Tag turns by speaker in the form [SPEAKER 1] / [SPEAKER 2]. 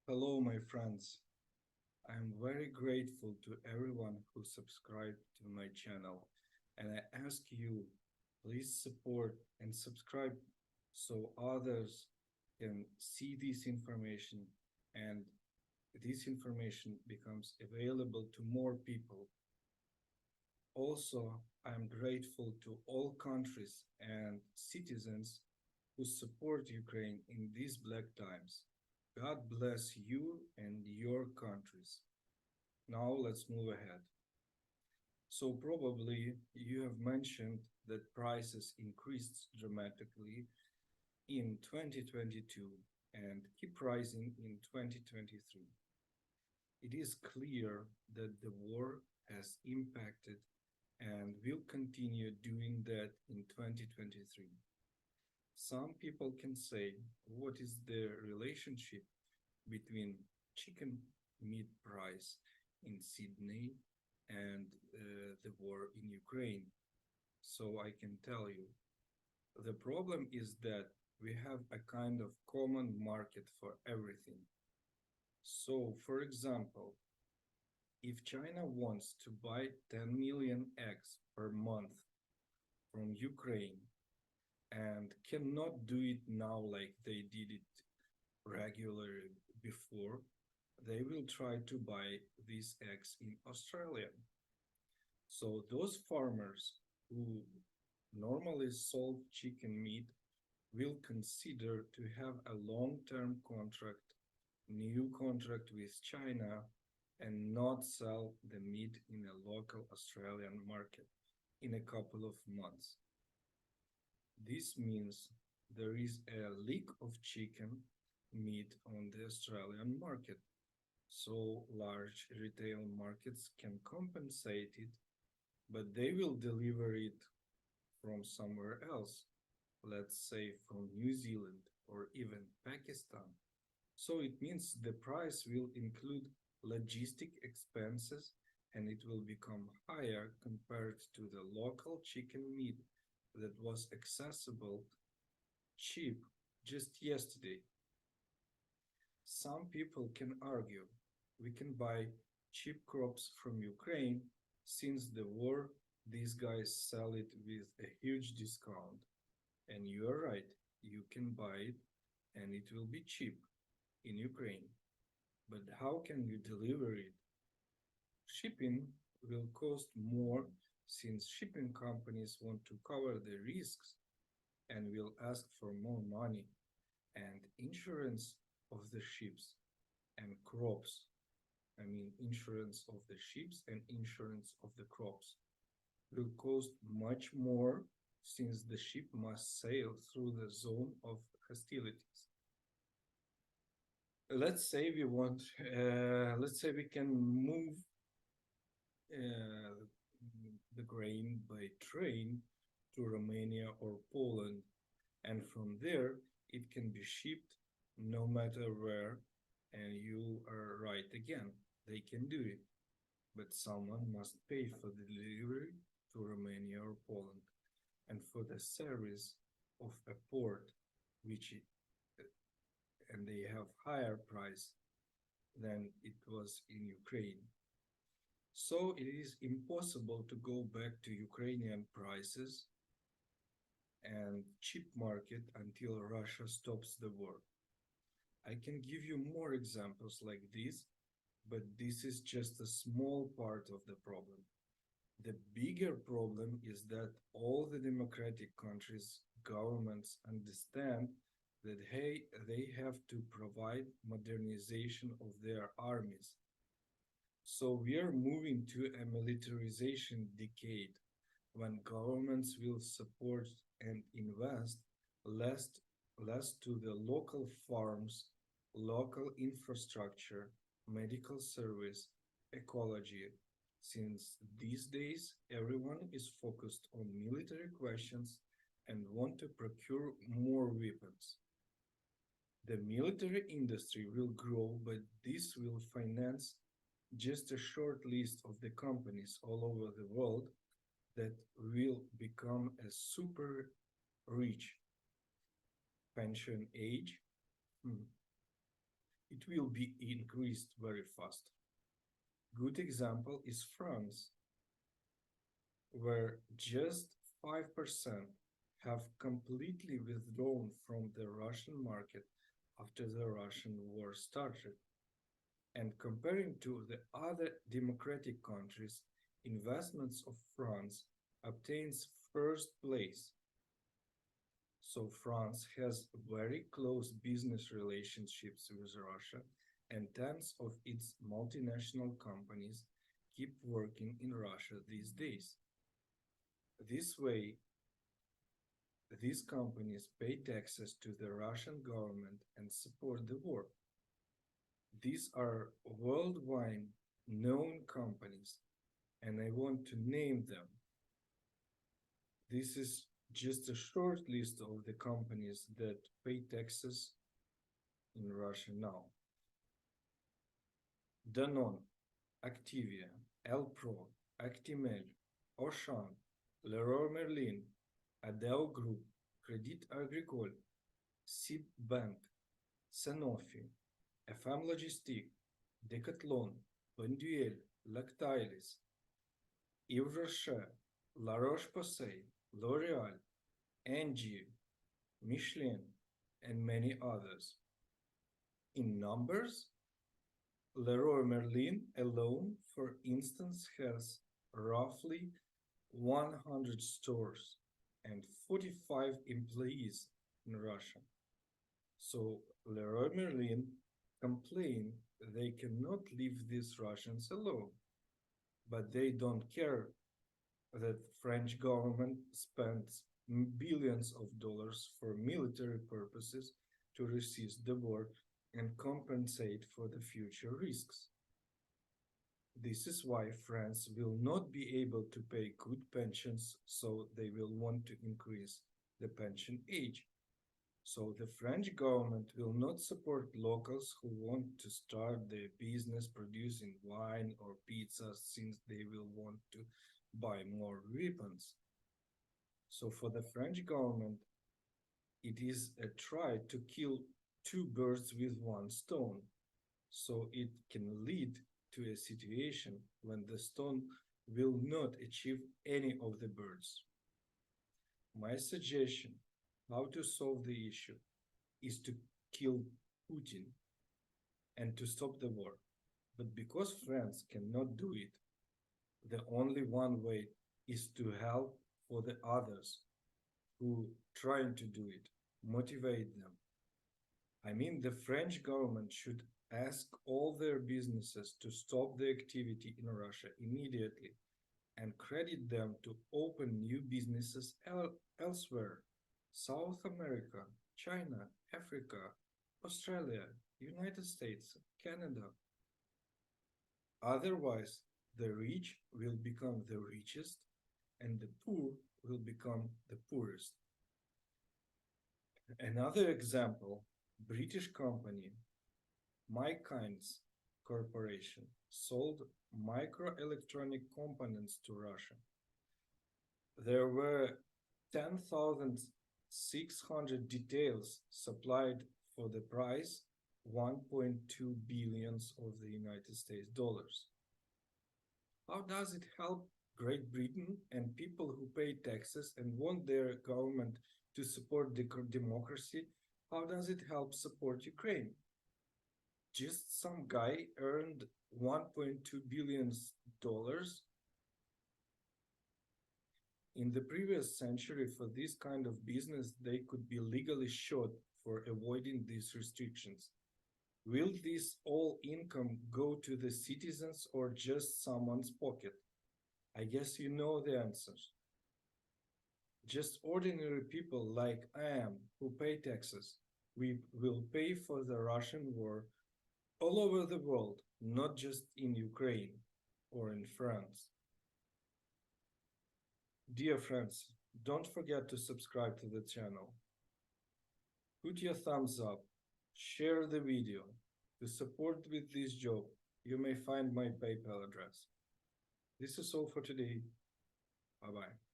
[SPEAKER 1] Hello, my friends. I'm very grateful to everyone who subscribed to my channel, and I ask you, please support and subscribe so others can see this information and this information becomes available to more people. Also, I'm grateful to all countries and citizens who support Ukraine in these black times. God bless you and your countries. Now let's move ahead. So probably you have mentioned that prices increased dramatically in 2022 and keep rising in 2023. It is clear that the war has impacted and will continue doing that in 2023. Some people can say, what is the relationship between chicken meat price in Sydney and the war in Ukraine? So I can tell you, the problem is that we have a kind of common market for everything. So, for example, if China wants to buy 10 million eggs per month from Ukraine and cannot do it now like they did it regularly before, they will try to buy these eggs in Australia. So those farmers who normally sold chicken meat will consider to have a long-term contract, new contract with China, and not sell the meat in a local Australian market in a couple of months. This means there is a lack of chicken meat on the Australian market, so large retail markets can compensate it, but they will deliver it from somewhere else, let's say from New Zealand or even Pakistan. So it means the price will include logistic expenses and it will become higher compared to the local chicken meat that was accessible cheap just yesterday. Some people can argue we can buy cheap crops from Ukraine since the war, these guys sell it with a huge discount. And you are right, you can buy it and it will be cheap in Ukraine. But how can you deliver it? Shipping will cost more since shipping companies want to cover the risks and will ask for more money and insurance of the ships and crops. I mean, insurance of the ships and insurance of the crops will cost much more since the ship must sail through the zone of hostilities. Let's say we can move uh, the grain by train to Romania or Poland, and from there it can be shipped no matter where. And you are right again, they can do it, but someone must pay for the delivery to Romania or Poland and for the service of a port, which and they have higher price than it was in Ukraine. So it is impossible to go back to Ukrainian prices and cheap market until Russia stops the war. I can give you more examples like this, but this is just a small part of the problem. The bigger problem is that all the democratic countries' governments understand that hey, they have to provide modernization of their armies. So we are moving to a militarization decade when governments will support and invest less, less to the local farms, local infrastructure, medical service, ecology, since these days everyone is focused on military questions and want to procure more weapons. The military industry will grow, but this will finance just a short list of the companies all over the world that will become a super rich pension age. Hmm. it will be increased very fast. Good example is France, where just 5% have completely withdrawn from the Russian market after the Russian war started. And comparing to the other democratic countries, investments of France obtains first place. So France has very close business relationships with Russia, and tens of its multinational companies keep working in Russia these days. This way, these companies pay taxes to the Russian government and support the war. These are worldwide known companies, and I want to name them. This is just a short list of the companies that pay taxes in Russia now. Danone, Activia, Elpro, Actimel, Auchan, Leroy Merlin, Adel Group, Crédit Agricole, SIB Bank, Sanofi, FM Logistique, Decathlon, Bonduelle, Lactalis, Yves Rocher, La Roche-Posay, L'Oréal, Angie, Michelin, and many others. In numbers, Leroy Merlin alone, for instance, has roughly 100 stores and 45 employees in Russia. So Leroy Merlin complain they cannot leave these Russians alone, but they don't care that French government spends billions of dollars for military purposes to resist the war and compensate for the future risks. This is why France will not be able to pay good pensions, so they will want to increase the pension age. So the French government will not support locals who want to start their business producing wine or pizza since they will want to buy more weapons. So for the French government, it is a try to kill two birds with one stone. So it can lead to a situation when the stone will not achieve any of the birds. My suggestion how to solve the issue is to kill Putin and to stop the war. But because France cannot do it, the only one way is to help for the others who trying to do it, motivate them. I mean, the French government should ask all their businesses to stop the activity in Russia immediately and credit them to open new businesses elsewhere. South America, China, Africa, Australia, United States, Canada. Otherwise, the rich will become the richest and the poor will become the poorest. Another example, British company MyKinds Corporation sold microelectronic components to Russia. There were 10,600 details supplied for the price 1.2 billions of the United States dollars. How does it help Great Britain and people who pay taxes and want their government to support the democracy? How does it help support Ukraine? Just some guy earned 1.2 billion dollars in the previous century. For this kind of business, they could be legally shot for avoiding these restrictions. Will this all income go to the citizens or just someone's pocket? I guess you know the answers. Just ordinary people like I am who pay taxes. We will pay for the Russian war all over the world, not just in Ukraine or in France. Dear friends, don't forget to subscribe to the channel. Put your thumbs up, share the video. To support with this job, you may find my PayPal address. This is all for today. Bye bye.